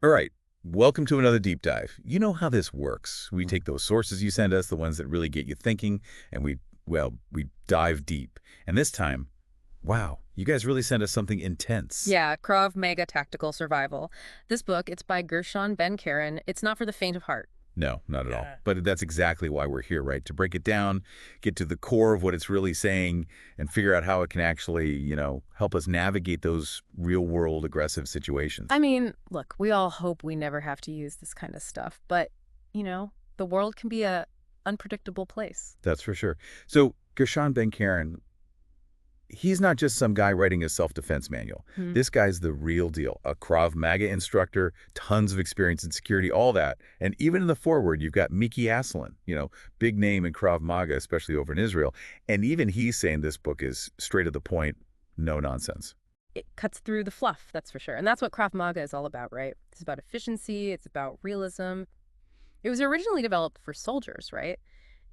All right. Welcome to another deep dive. You know how this works. We take those sources you send us, the ones that really get you thinking, and we dive deep. And this time, wow, you guys really sent us something intense. Yeah, Krav Maga Tactical Survival. This book, it's by Gershon Ben Keren. It's not for the faint of heart. No, not at all. But that's exactly why we're here, right? To break it down, get to the core of what it's really saying, and figure out how it can actually, help us navigate those real-world aggressive situations. I mean, look, we all hope we never have to use this kind of stuff, but, the world can be a unpredictable place. That's for sure. So Gershon Ben Keren, he's not just some guy writing a self-defense manual. Hmm. This guy's the real deal. A Krav Maga instructor, tons of experience in security, all that. And even in the foreword, you've got Miki Aslan, big name in Krav Maga, especially over in Israel. And even he's saying this book is straight to the point, no nonsense. It cuts through the fluff, that's for sure. And that's what Krav Maga is all about, right? It's about efficiency, it's about realism. It was originally developed for soldiers, right?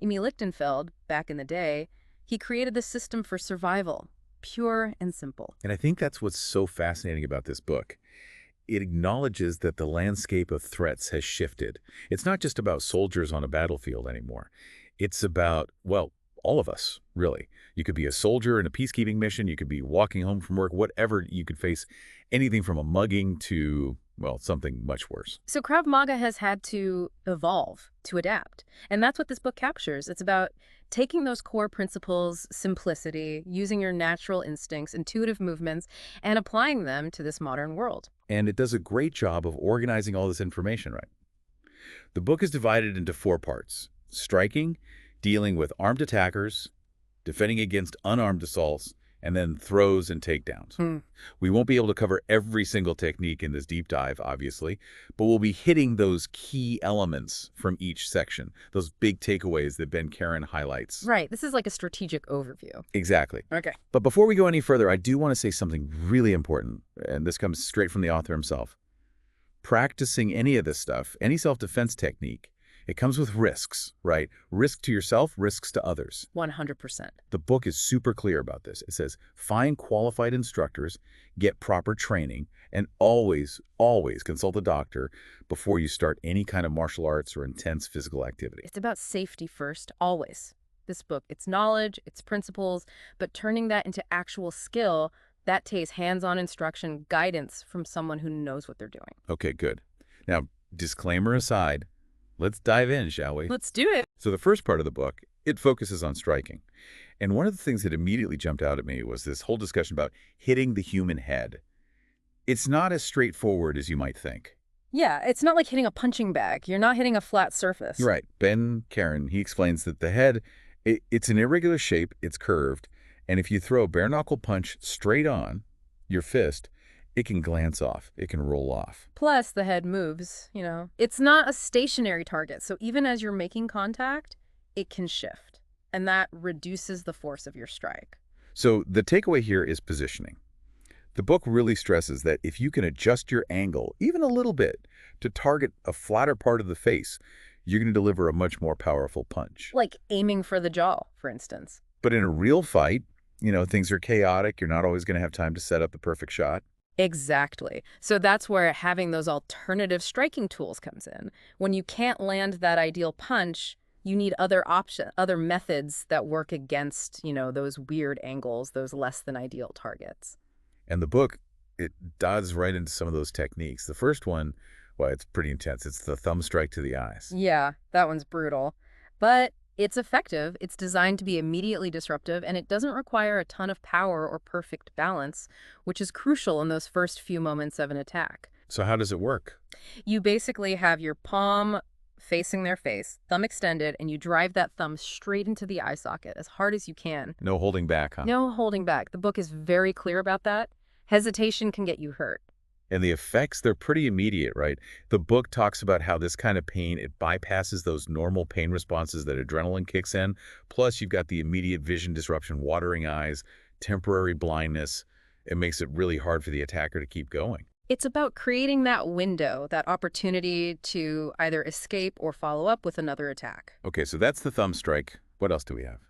Emil Lichtenfeld, back in the day, he created this system for survival, pure and simple. And I think that's what's so fascinating about this book. It acknowledges that the landscape of threats has shifted. It's not just about soldiers on a battlefield anymore. It's about, well, all of us, really. You could be a soldier in a peacekeeping mission. You could be walking home from work, whatever. You could face anything from a mugging to, well, something much worse. So Krav Maga has had to evolve, to adapt. And that's what this book captures. It's about taking those core principles, simplicity, using your natural instincts, intuitive movements, and applying them to this modern world. And it does a great job of organizing all this information, right? The book is divided into 4 parts: striking, dealing with armed attackers, defending against unarmed assaults, and then throws and takedowns. Hmm. We won't be able to cover every single technique in this deep dive, obviously, but we'll be hitting those key elements from each section, those big takeaways that Ben Keren highlights. Right. This is like a strategic overview. Exactly. Okay. But before we go any further, I do want to say something really important, and this comes straight from the author himself. Practicing any of this stuff, any self-defense technique, it comes with risks, right? Risk to yourself, risks to others. 100%. The book is super clear about this. It says, find qualified instructors, get proper training, and always, always consult a doctor before you start any kind of martial arts or intense physical activity. It's about safety first, always. This book, it's knowledge, it's principles, but turning that into actual skill, that takes hands-on instruction, guidance from someone who knows what they're doing. Okay, good. Now, disclaimer aside, let's dive in, shall we? Let's do it. So the first part of the book, it focuses on striking. And one of the things that immediately jumped out at me was this whole discussion about hitting the human head. It's not as straightforward as you might think. Yeah, it's not like hitting a punching bag. You're not hitting a flat surface. You're right. Ben Keren, he explains that the head, it's an irregular shape, it's curved, and if you throw a bare-knuckle punch straight on your fist, it can glance off, it can roll off. Plus, the head moves. It's not a stationary target, so even as you're making contact, it can shift. And that reduces the force of your strike. So the takeaway here is positioning. The book really stresses that if you can adjust your angle, even a little bit, to target a flatter part of the face, you're going to deliver a much more powerful punch. Like aiming for the jaw, for instance. But in a real fight, things are chaotic. You're not always going to have time to set up the perfect shot. Exactly. So that's where having those alternative striking tools comes in. When you can't land that ideal punch, you need other methods that work against, those weird angles, those less than ideal targets. And the book, it dives right into some of those techniques. The first one, well, it's pretty intense. It's the thumb strike to the eyes. Yeah, that one's brutal. But it's effective, it's designed to be immediately disruptive, and it doesn't require a ton of power or perfect balance, which is crucial in those first few moments of an attack. So how does it work? You basically have your palm facing their face, thumb extended, and you drive that thumb straight into the eye socket as hard as you can. No holding back, huh? No holding back. The book is very clear about that. Hesitation can get you hurt. And the effects, they're pretty immediate, right? The book talks about how this kind of pain, it bypasses those normal pain responses that adrenaline kicks in. Plus, you've got the immediate vision disruption, watering eyes, temporary blindness. It makes it really hard for the attacker to keep going. It's about creating that window, that opportunity to either escape or follow up with another attack. Okay, so that's the thumb strike. What else do we have?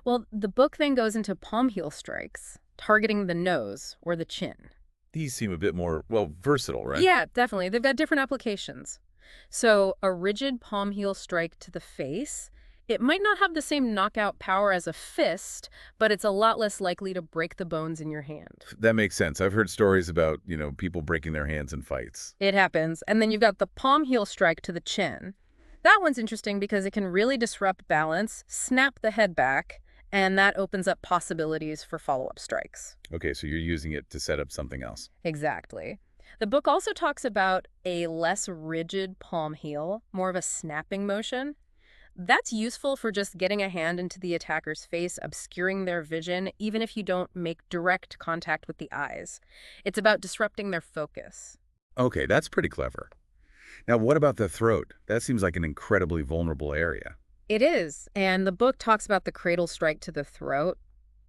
Well, the book then goes into palm heel strikes, targeting the nose or the chin. These seem a bit more, well, versatile, right? Yeah, definitely. They've got different applications. So a rigid palm heel strike to the face, it might not have the same knockout power as a fist, but it's a lot less likely to break the bones in your hand. That makes sense. I've heard stories about, people breaking their hands in fights. It happens. And then you've got the palm heel strike to the chin. That one's interesting because it can really disrupt balance, snap the head back, and that opens up possibilities for follow-up strikes. Okay, so you're using it to set up something else. Exactly. The book also talks about a less rigid palm heel, more of a snapping motion. That's useful for just getting a hand into the attacker's face, obscuring their vision, even if you don't make direct contact with the eyes. It's about disrupting their focus. Okay, that's pretty clever. Now, what about the throat? That seems like an incredibly vulnerable area. It is, and the book talks about the cradle strike to the throat.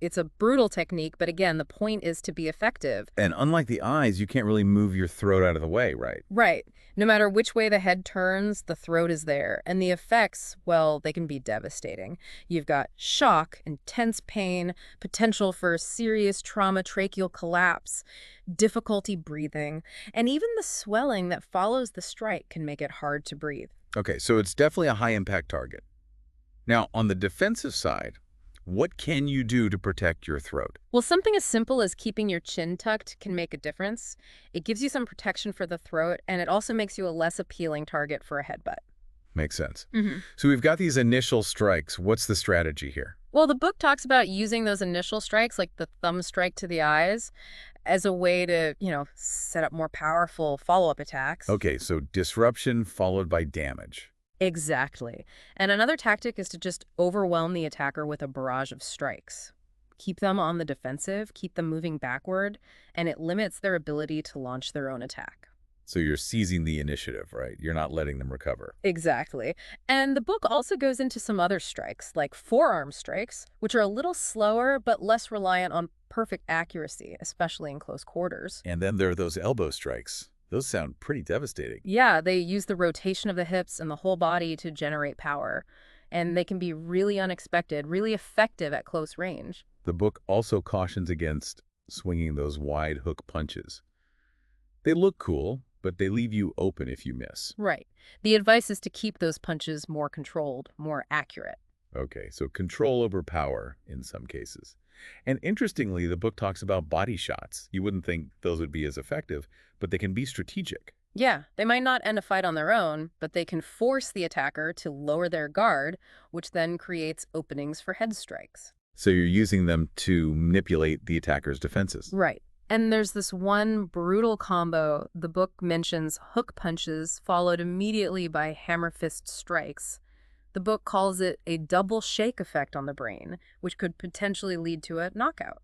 It's a brutal technique, but again, the point is to be effective. And unlike the eyes, you can't really move your throat out of the way, right? Right. No matter which way the head turns, the throat is there. And the effects, well, they can be devastating. You've got shock, intense pain, potential for serious trauma, tracheal collapse, difficulty breathing, and even the swelling that follows the strike can make it hard to breathe. Okay, so it's definitely a high-impact target. Now, on the defensive side, what can you do to protect your throat? Well, something as simple as keeping your chin tucked can make a difference. It gives you some protection for the throat, and it also makes you a less appealing target for a headbutt. Makes sense. Mm-hmm. So we've got these initial strikes. What's the strategy here? Well, the book talks about using those initial strikes, like the thumb strike to the eyes, as a way to, set up more powerful follow-up attacks. Okay, so disruption followed by damage. Exactly. And another tactic is to just overwhelm the attacker with a barrage of strikes. Keep them on the defensive, keep them moving backward, and it limits their ability to launch their own attack. So you're seizing the initiative, right? You're not letting them recover. Exactly. And the book also goes into some other strikes, like forearm strikes, which are a little slower but less reliant on perfect accuracy, especially in close quarters. And then there are those elbow strikes. Those sound pretty devastating. Yeah, they use the rotation of the hips and the whole body to generate power. And they can be really unexpected, really effective at close range. The book also cautions against swinging those wide hook punches. They look cool, but they leave you open if you miss. Right. The advice is to keep those punches more controlled, more accurate. Okay, so control over power in some cases. And interestingly, the book talks about body shots. You wouldn't think those would be as effective, but they can be strategic. Yeah, they might not end a fight on their own, but they can force the attacker to lower their guard, which then creates openings for head strikes. So you're using them to manipulate the attacker's defenses. Right. And there's this one brutal combo. The book mentions hook punches followed immediately by hammer fist strikes. The book calls it a double shake effect on the brain, which could potentially lead to a knockout.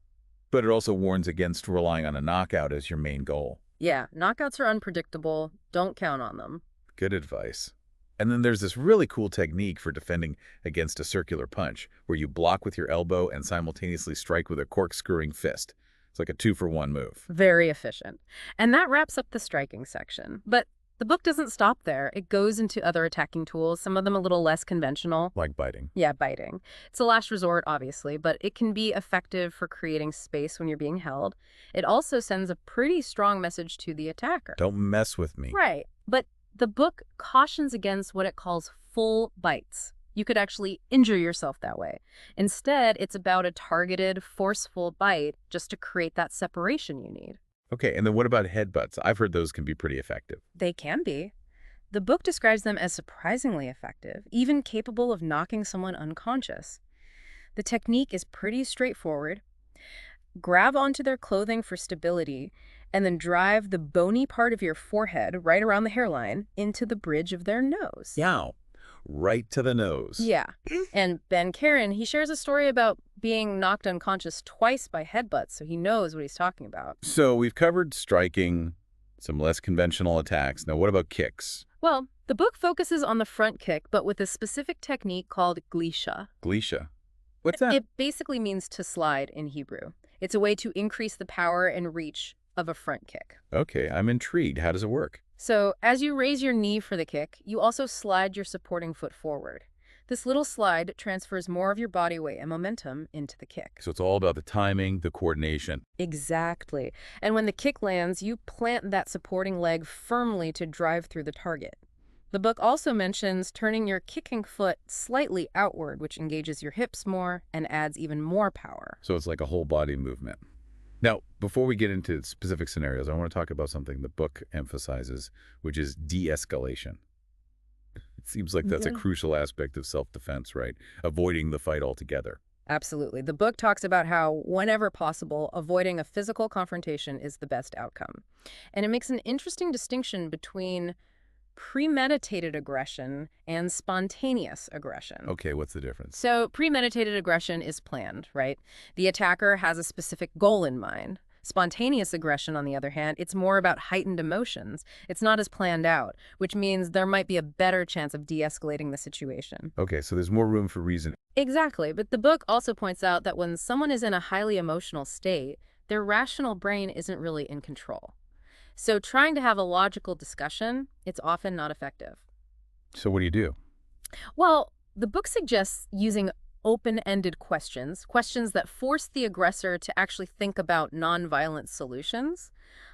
But it also warns against relying on a knockout as your main goal. Yeah, knockouts are unpredictable. Don't count on them. Good advice. And then there's this really cool technique for defending against a circular punch, where you block with your elbow and simultaneously strike with a corkscrewing fist. It's like a 2-for-1 move. Very efficient. And that wraps up the striking section. But the book doesn't stop there. It goes into other attacking tools, some of them a little less conventional. Like biting. Yeah, biting. It's a last resort, obviously, but it can be effective for creating space when you're being held. It also sends a pretty strong message to the attacker. Don't mess with me. Right. But the book cautions against what it calls full bites. You could actually injure yourself that way. Instead, it's about a targeted, forceful bite just to create that separation you need. Okay, and then what about headbutts? I've heard those can be pretty effective. They can be. The book describes them as surprisingly effective, even capable of knocking someone unconscious. The technique is pretty straightforward. Grab onto their clothing for stability, and then drive the bony part of your forehead right around the hairline into the bridge of their nose. Yow. Right to the nose. Yeah. And Ben Keren, he shares a story about being knocked unconscious twice by headbutts, so he knows what he's talking about. So we've covered striking, some less conventional attacks. Now what about kicks? Well, the book focuses on the front kick, but with a specific technique called glisha. Glisha. What's that? It basically means to slide in Hebrew. It's a way to increase the power and reach of a front kick. Okay, I'm intrigued. How does it work? So as you raise your knee for the kick, you also slide your supporting foot forward. This little slide transfers more of your body weight and momentum into the kick. So it's all about the timing, the coordination. Exactly. And when the kick lands, you plant that supporting leg firmly to drive through the target. The book also mentions turning your kicking foot slightly outward, which engages your hips more and adds even more power. So it's like a whole body movement. Now, before we get into specific scenarios, I want to talk about something the book emphasizes, which is de-escalation. It seems like that's a Yeah. crucial aspect of self-defense, right? Avoiding the fight altogether. Absolutely. The book talks about how, whenever possible, avoiding a physical confrontation is the best outcome. And it makes an interesting distinction between premeditated aggression and spontaneous aggression. Okay, what's the difference? So premeditated aggression is planned, right? The attacker has a specific goal in mind. Spontaneous aggression, on the other hand, it's more about heightened emotions. It's not as planned out, which means there might be a better chance of de-escalating the situation. Okay, so there's more room for reason. Exactly, but the book also points out that when someone is in a highly emotional state, their rational brain isn't really in control. So trying to have a logical discussion, it's often not effective. So what do you do? Well, the book suggests using open-ended questions that force the aggressor to actually think about nonviolent solutions,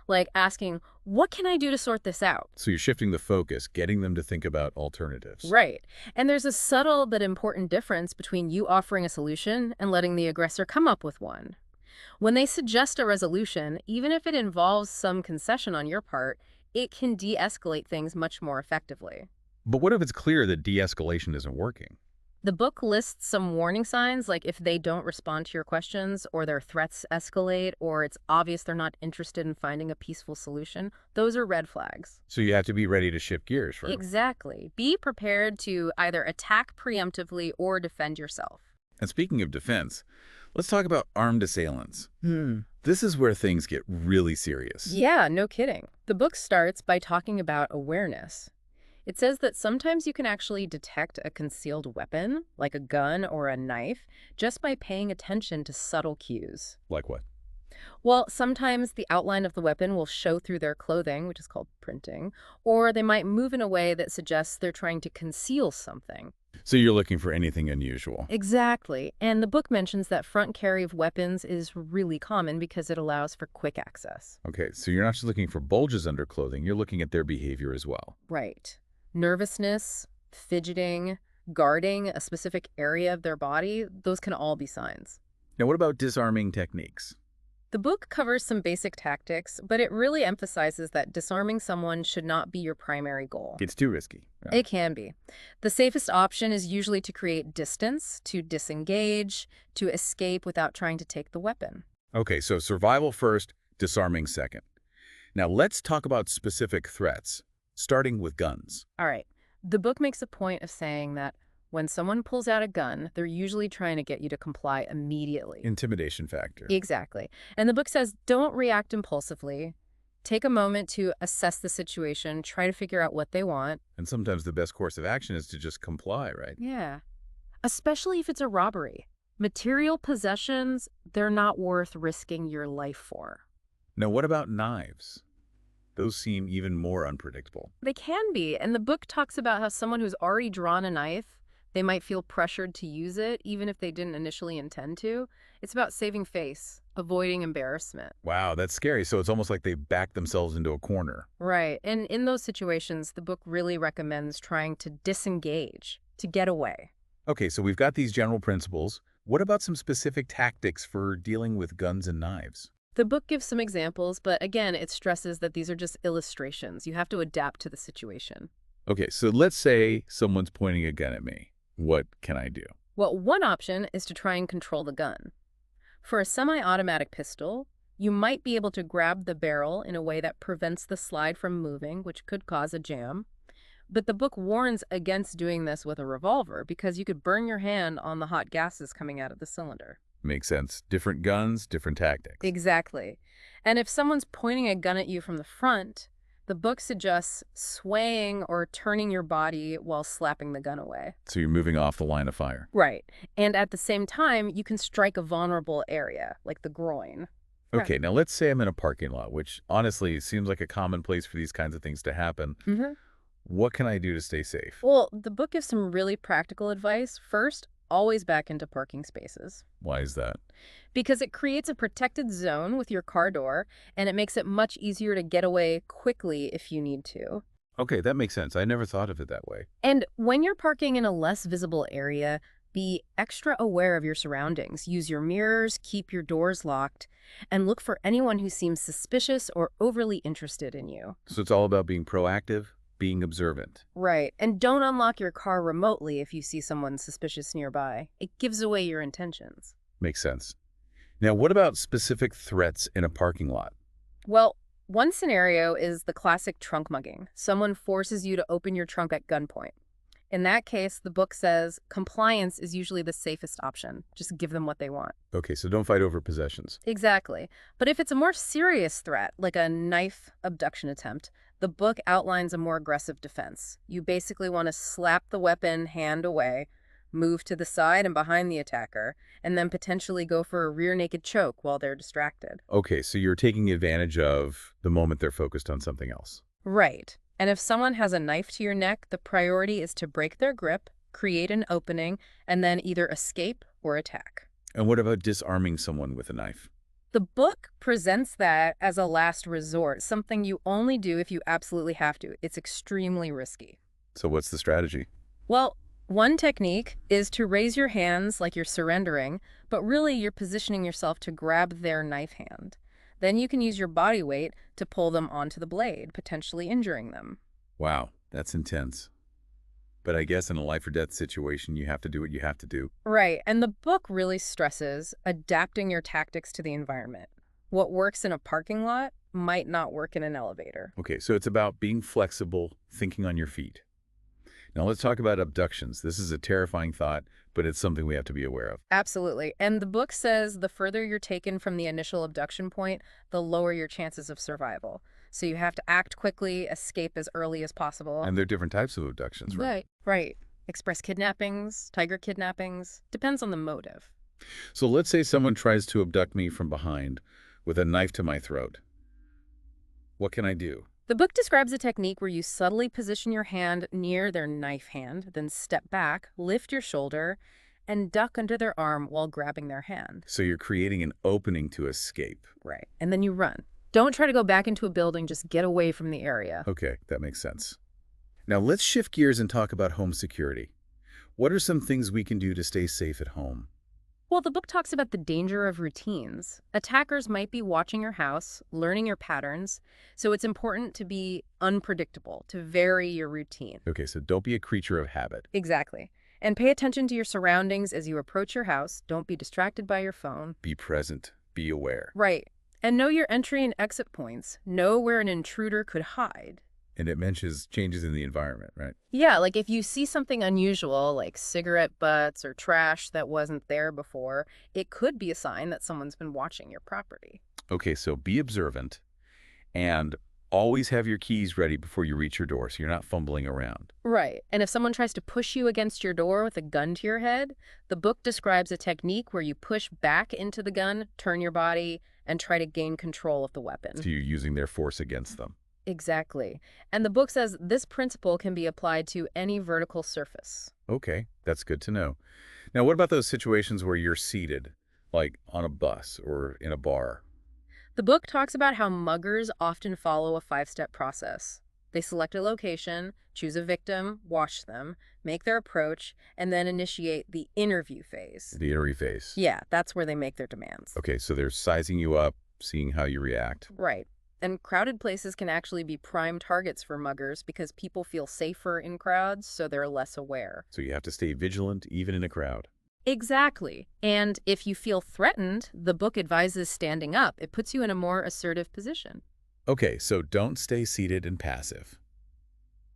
like asking, what can I do to sort this out? So you're shifting the focus, getting them to think about alternatives. Right. And there's a subtle but important difference between you offering a solution and letting the aggressor come up with one. When they suggest a resolution, even if it involves some concession on your part, it can de-escalate things much more effectively. But what if it's clear that de-escalation isn't working? The book lists some warning signs, like if they don't respond to your questions, or their threats escalate, or it's obvious they're not interested in finding a peaceful solution. Those are red flags. So you have to be ready to shift gears for Exactly. Be prepared to either attack preemptively or defend yourself. And speaking of defense, let's talk about armed assailants. This is where things get really serious. Yeah, no kidding. The book starts by talking about awareness. It says that sometimes you can actually detect a concealed weapon, like a gun or a knife, just by paying attention to subtle cues. Like what? Well, sometimes the outline of the weapon will show through their clothing, which is called printing, or they might move in a way that suggests they're trying to conceal something. So you're looking for anything unusual. Exactly. And the book mentions that front carry of weapons is really common because it allows for quick access. Okay, so you're not just looking for bulges under clothing, you're looking at their behavior as well. Right. Nervousness, fidgeting, guarding a specific area of their body, those can all be signs. Now, what about disarming techniques? The book covers some basic tactics, but it really emphasizes that disarming someone should not be your primary goal. It's too risky. Yeah. It can be. The safest option is usually to create distance, to disengage, to escape without trying to take the weapon. Okay, so survival first, disarming second. Now, let's talk about specific threats, starting with guns. All right. The book makes a point of saying that when someone pulls out a gun, they're usually trying to get you to comply immediately. Intimidation factor. Exactly. And the book says don't react impulsively. Take a moment to assess the situation, try to figure out what they want. And sometimes the best course of action is to just comply, right? Yeah. Especially if it's a robbery. Material possessions, they're not worth risking your life for. Now, what about knives? Those seem even more unpredictable. They can be. And the book talks about how someone who's already drawn a knife, they might feel pressured to use it, even if they didn't initially intend to. It's about saving face, avoiding embarrassment. Wow, that's scary. So it's almost like they back themselves into a corner. Right. And in those situations, the book really recommends trying to disengage, to get away. Okay, so we've got these general principles. What about some specific tactics for dealing with guns and knives? The book gives some examples, but again, it stresses that these are just illustrations. You have to adapt to the situation. Okay, so let's say someone's pointing a gun at me. What can I do? Well, one option is to try and control the gun. For a semi-automatic pistol, you might be able to grab the barrel in a way that prevents the slide from moving, which could cause a jam. But the book warns against doing this with a revolver because you could burn your hand on the hot gases coming out of the cylinder. Makes sense. Different guns, different tactics. Exactly. And if someone's pointing a gun at you from the front, the book suggests swaying or turning your body while slapping the gun away. So you're moving off the line of fire. Right. And at the same time, you can strike a vulnerable area, like the groin. Okay, now let's say I'm in a parking lot, which honestly seems like a common place for these kinds of things to happen. Mm-hmm. What can I do to stay safe? Well, the book gives some really practical advice. First, always back into parking spaces Why is that? because it creates a protected zone with your car door and it makes it much easier to get away quickly if you need to. Okay, that makes sense. I never thought of it that way. And when you're parking in a less visible area, be extra aware of your surroundings. Use your mirrors, keep your doors locked, and look for anyone who seems suspicious or overly interested in you. So it's all about being proactive, being observant. Right. And don't unlock your car remotely if you see someone suspicious nearby. It gives away your intentions. Makes sense. Now, what about specific threats in a parking lot? Well, one scenario is the classic trunk mugging. Someone forces you to open your trunk at gunpoint. In that case, the book says compliance is usually the safest option. Just give them what they want. Okay, so don't fight over possessions. Exactly. But if it's a more serious threat, like a knife abduction attempt, the book outlines a more aggressive defense. You basically want to slap the weapon hand away, move to the side and behind the attacker, and then potentially go for a rear naked choke while they're distracted. Okay, so you're taking advantage of the moment they're focused on something else. Right. And if someone has a knife to your neck, the priority is to break their grip, create an opening, and then either escape or attack. And what about disarming someone with a knife? The book presents that as a last resort, something you only do if you absolutely have to. It's extremely risky. So what's the strategy? Well, one technique is to raise your hands like you're surrendering, but really you're positioning yourself to grab their knife hand. Then you can use your body weight to pull them onto the blade, potentially injuring them. Wow, that's intense. But I guess in a life or death situation, you have to do what you have to do. Right, and the book really stresses adapting your tactics to the environment. What works in a parking lot might not work in an elevator. Okay, so it's about being flexible, thinking on your feet. Now let's talk about abductions. This is a terrifying thought, but it's something we have to be aware of. Absolutely. And the book says the further you're taken from the initial abduction point, the lower your chances of survival. So you have to act quickly, escape as early as possible. And there are different types of abductions, right? Right. Express kidnappings, tiger kidnappings. Depends on the motive. So let's say someone tries to abduct me from behind with a knife to my throat. What can I do? The book describes a technique where you subtly position your hand near their knife hand, then step back, lift your shoulder, and duck under their arm while grabbing their hand. So you're creating an opening to escape. Right. And then you run. Don't try to go back into a building, just get away from the area. Okay, that makes sense. Now let's shift gears and talk about home security. What are some things we can do to stay safe at home? Well, the book talks about the danger of routines. Attackers might be watching your house, learning your patterns, so it's important to be unpredictable, to vary your routine. Okay, so don't be a creature of habit. Exactly. And pay attention to your surroundings as you approach your house. Don't be distracted by your phone. Be present. Be aware. Right. And know your entry and exit points. Know where an intruder could hide. And it mentions changes in the environment, right? Yeah, like if you see something unusual, like cigarette butts or trash that wasn't there before, it could be a sign that someone's been watching your property. Okay, so be observant and always have your keys ready before you reach your door so you're not fumbling around. Right. And if someone tries to push you against your door with a gun to your head, the book describes a technique where you push back into the gun, turn your body, and try to gain control of the weapon. So you're using their force against them. Exactly. And the book says this principle can be applied to any vertical surface. Okay, that's good to know. Now, what about those situations where you're seated, like on a bus or in a bar? The book talks about how muggers often follow a 5-step process. They select a location, choose a victim, watch them, make their approach, and then initiate the interview phase. The interview phase. Yeah, that's where they make their demands. Okay, so they're sizing you up, seeing how you react. Right. And crowded places can actually be prime targets for muggers because people feel safer in crowds, so they're less aware. So you have to stay vigilant even in a crowd. Exactly. And if you feel threatened, the book advises standing up. It puts you in a more assertive position. Okay, so don't stay seated and passive.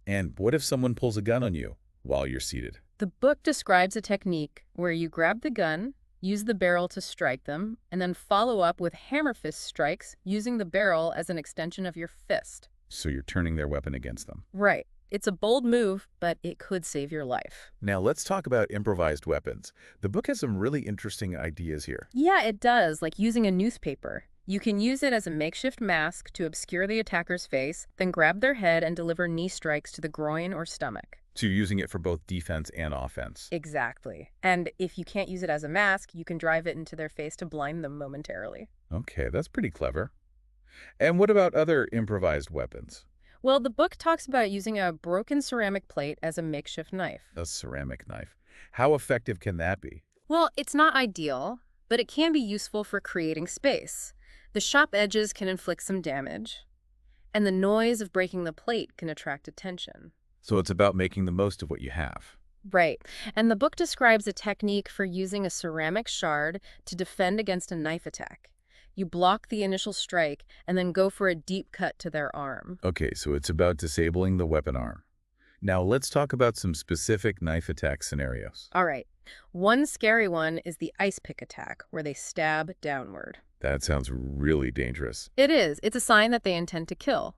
And what if someone pulls a gun on you while you're seated? The book describes a technique where you grab the gun, use the barrel to strike them, and then follow up with hammer fist strikes using the barrel as an extension of your fist. So you're turning their weapon against them. Right. It's a bold move, but it could save your life. Now let's talk about improvised weapons. The book has some really interesting ideas here. Yeah, it does, like using a newspaper. You can use it as a makeshift mask to obscure the attacker's face, then grab their head and deliver knee strikes to the groin or stomach. So you're using it for both defense and offense. Exactly. And if you can't use it as a mask, you can drive it into their face to blind them momentarily. Okay, that's pretty clever. And what about other improvised weapons? Well, the book talks about using a broken ceramic plate as a makeshift knife. A ceramic knife. How effective can that be? Well, it's not ideal, but it can be useful for creating space. The sharp edges can inflict some damage, and the noise of breaking the plate can attract attention. So it's about making the most of what you have. Right. And the book describes a technique for using a ceramic shard to defend against a knife attack. You block the initial strike and then go for a deep cut to their arm. Okay, so it's about disabling the weapon arm. Now let's talk about some specific knife attack scenarios. All right. One scary one is the ice pick attack, where they stab downward. That sounds really dangerous. It is. It's a sign that they intend to kill.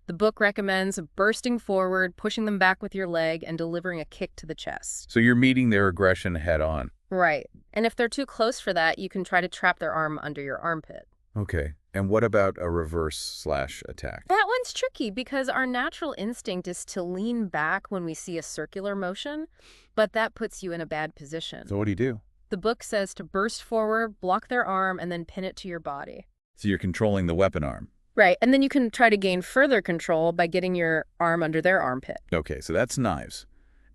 The book recommends bursting forward, pushing them back with your leg, and delivering a kick to the chest. So you're meeting their aggression head on. Right. And if they're too close for that, you can try to trap their arm under your armpit. Okay, and what about a reverse/attack? That one's tricky because our natural instinct is to lean back when we see a circular motion, but that puts you in a bad position. So what do you do? The book says to burst forward, block their arm, and then pin it to your body. So you're controlling the weapon arm. Right, and then you can try to gain further control by getting your arm under their armpit. Okay, so that's knives.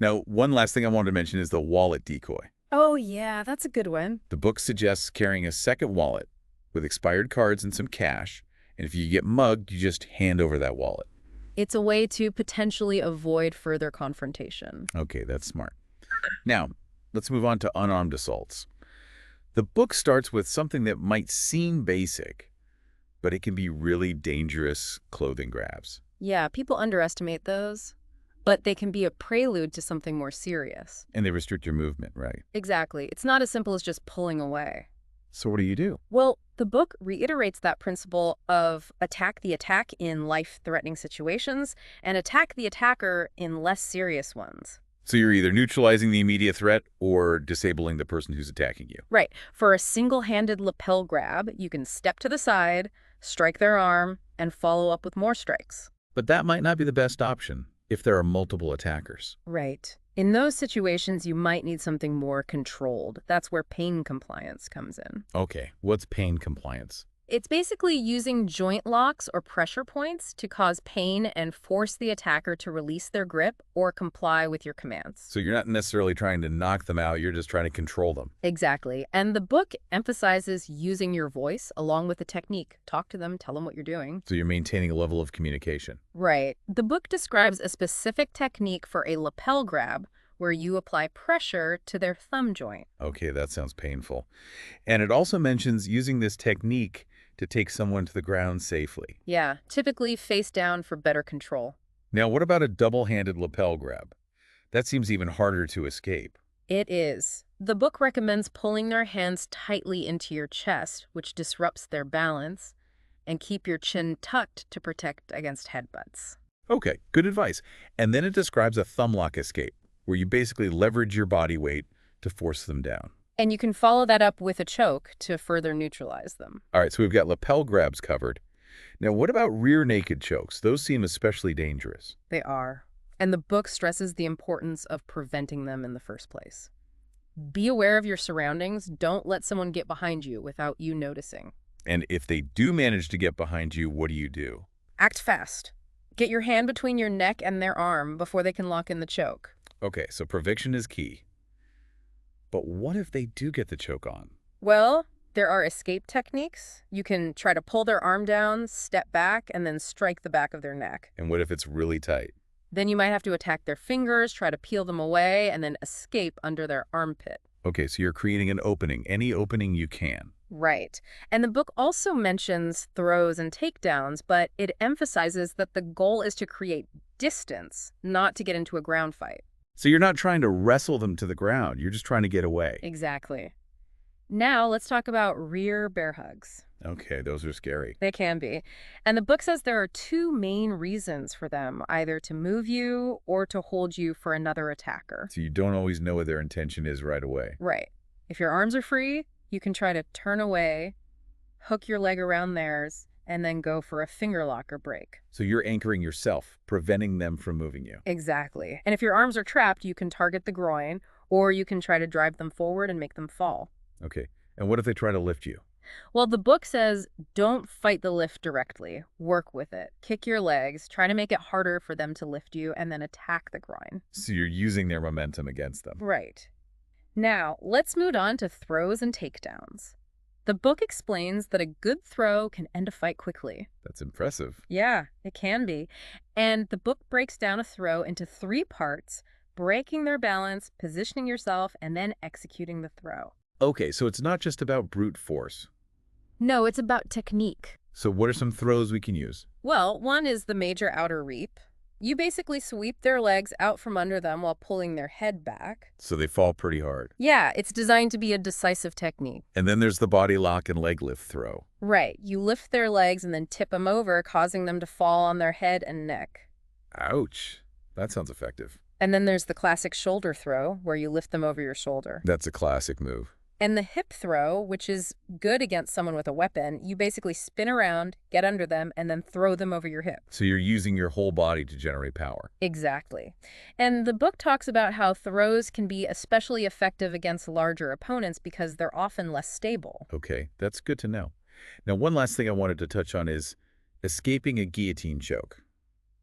Now, one last thing I wanted to mention is the wallet decoy. Oh yeah, that's a good one. The book suggests carrying a second wallet with expired cards and some cash, and if you get mugged, you just hand over that wallet. It's a way to potentially avoid further confrontation. Okay, that's smart. Now, let's move on to unarmed assaults. The book starts with something that might seem basic, but it can be really dangerous clothing grabs. Yeah, people underestimate those, but they can be a prelude to something more serious. And they restrict your movement, right? Exactly. It's not as simple as just pulling away. So what do you do? Well, the book reiterates that principle of attack the attack in life-threatening situations and attack the attacker in less serious ones. So you're either neutralizing the immediate threat or disabling the person who's attacking you. Right. For a single-handed lapel grab, you can step to the side, strike their arm, and follow up with more strikes. But that might not be the best option if there are multiple attackers. Right. In those situations, you might need something more controlled. That's where pain compliance comes in. Okay, what's pain compliance? It's basically using joint locks or pressure points to cause pain and force the attacker to release their grip or comply with your commands. So you're not necessarily trying to knock them out, you're just trying to control them. Exactly. And the book emphasizes using your voice along with the technique. Talk to them, tell them what you're doing. So you're maintaining a level of communication. Right. The book describes a specific technique for a lapel grab where you apply pressure to their thumb joint. Okay, that sounds painful. And it also mentions using this technique to take someone to the ground safely. Yeah, typically face down for better control. Now, what about a double-handed lapel grab? That seems even harder to escape. It is. The book recommends pulling their hands tightly into your chest, which disrupts their balance, and keep your chin tucked to protect against headbutts. Okay, good advice. And then it describes a thumb lock escape, where you basically leverage your body weight to force them down. And you can follow that up with a choke to further neutralize them. All right, so we've got lapel grabs covered. Now, what about rear naked chokes? Those seem especially dangerous. They are. And the book stresses the importance of preventing them in the first place. Be aware of your surroundings. Don't let someone get behind you without you noticing. And if they do manage to get behind you, what do? Act fast. Get your hand between your neck and their arm before they can lock in the choke. Okay, so prevention is key. But what if they do get the choke on? Well, there are escape techniques. You can try to pull their arm down, step back, and then strike the back of their neck. And what if it's really tight? Then you might have to attack their fingers, try to peel them away, and then escape under their armpit. Okay, so you're creating an opening, any opening you can. Right. And the book also mentions throws and takedowns, but it emphasizes that the goal is to create distance, not to get into a ground fight. So you're not trying to wrestle them to the ground. You're just trying to get away. Exactly. Now let's talk about rear bear hugs. Okay, those are scary. They can be. And the book says there are two main reasons for them, either to move you or to hold you for another attacker. So you don't always know what their intention is right away. Right. If your arms are free, you can try to turn away, hook your leg around theirs, and then go for a finger lock or break. So you're anchoring yourself, preventing them from moving you. Exactly. And if your arms are trapped, you can target the groin, or you can try to drive them forward and make them fall. Okay. And what if they try to lift you? Well, the book says don't fight the lift directly. Work with it. Kick your legs, try to make it harder for them to lift you, and then attack the groin. So you're using their momentum against them. Right. Now, let's move on to throws and takedowns. The book explains that a good throw can end a fight quickly. That's impressive. Yeah, it can be. And the book breaks down a throw into 3 parts: breaking their balance, positioning yourself, and then executing the throw. Okay, so it's not just about brute force. No, it's about technique. So what are some throws we can use? Well, one is the major outer reap. You basically sweep their legs out from under them while pulling their head back. So they fall pretty hard. Yeah, it's designed to be a decisive technique. And then there's the body lock and leg lift throw. Right. You lift their legs and then tip them over, causing them to fall on their head and neck. Ouch. That sounds effective. And then there's the classic shoulder throw, where you lift them over your shoulder. That's a classic move. And the hip throw, which is good against someone with a weapon, you basically spin around, get under them, and then throw them over your hip. So you're using your whole body to generate power. Exactly. And the book talks about how throws can be especially effective against larger opponents because they're often less stable. Okay, that's good to know. Now, one last thing I wanted to touch on is escaping a guillotine choke.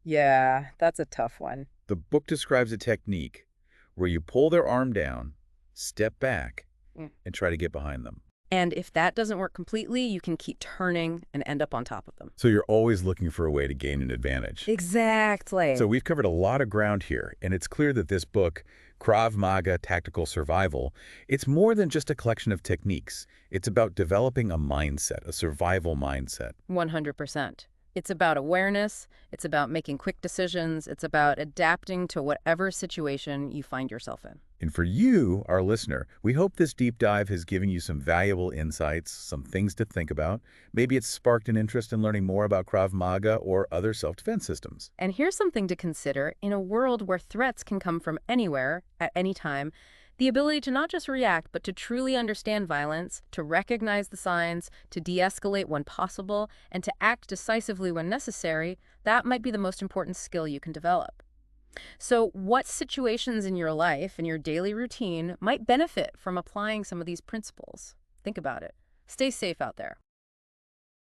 Yeah, that's a tough one. The book describes a technique where you pull their arm down, step back, and try to get behind them. And if that doesn't work completely, you can keep turning and end up on top of them. So you're always looking for a way to gain an advantage. Exactly. So we've covered a lot of ground here, and it's clear that this book, Krav Maga Tactical Survival, it's more than just a collection of techniques. It's about developing a mindset, a survival mindset. 100%. It's about awareness, it's about making quick decisions, it's about adapting to whatever situation you find yourself in. And for you, our listener, we hope this deep dive has given you some valuable insights, some things to think about. Maybe it's sparked an interest in learning more about Krav Maga or other self-defense systems. And here's something to consider. In a world where threats can come from anywhere, at any time, the ability to not just react, but to truly understand violence, to recognize the signs, to de-escalate when possible, and to act decisively when necessary, that might be the most important skill you can develop. So what situations in your life, in your daily routine, might benefit from applying some of these principles? Think about it. Stay safe out there.